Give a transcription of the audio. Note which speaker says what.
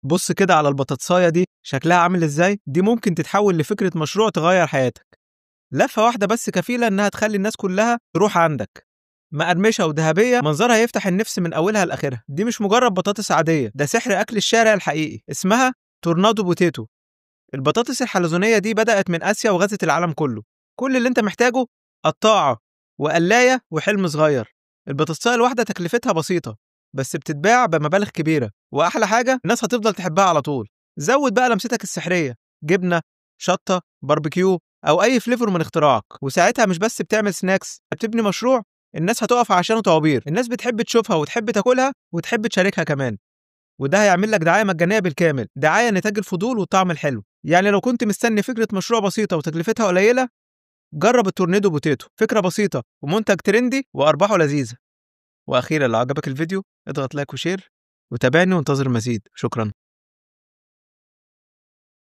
Speaker 1: بص كده على البطاطساية دي شكلها عامل ازاي، دي ممكن تتحول لفكرة مشروع تغير حياتك. لفة واحدة بس كفيلة انها تخلي الناس كلها تروح عندك. مقرمشة وذهبية، منظرها يفتح النفس من أولها لآخرها. دي مش مجرد بطاطس عادية، ده سحر أكل الشارع الحقيقي. اسمها تورنادو بوتيتو. البطاطس الحلزونية دي بدأت من آسيا وغزت العالم كله. كل اللي انت محتاجه قطاعة وقلاية وحلم صغير. البطاطساية الواحدة تكلفتها بسيطة، بس بتتباع بمبالغ كبيرة، وأحلى حاجة الناس هتفضل تحبها على طول. زود بقى لمستك السحرية، جبنة، شطة، باربيكيو، أو أي فليفر من اختراعك، وساعتها مش بس بتعمل سناكس، بتبني مشروع الناس هتقف عشانه طوابير. الناس بتحب تشوفها وتحب تاكلها وتحب تشاركها كمان. وده هيعمل لك دعاية مجانية بالكامل، دعاية نتاج الفضول والطعم الحلو. يعني لو كنت مستني فكرة مشروع بسيطة وتكلفتها قليلة، جرب التورنيدو بوتيتو. فكرة بسيطة ومنتج ترندي وأرباحه لذيذة. وأخيرا لو عجبك الفيديو اضغط لايك وشير، وتابعني وانتظر المزيد. شكرا.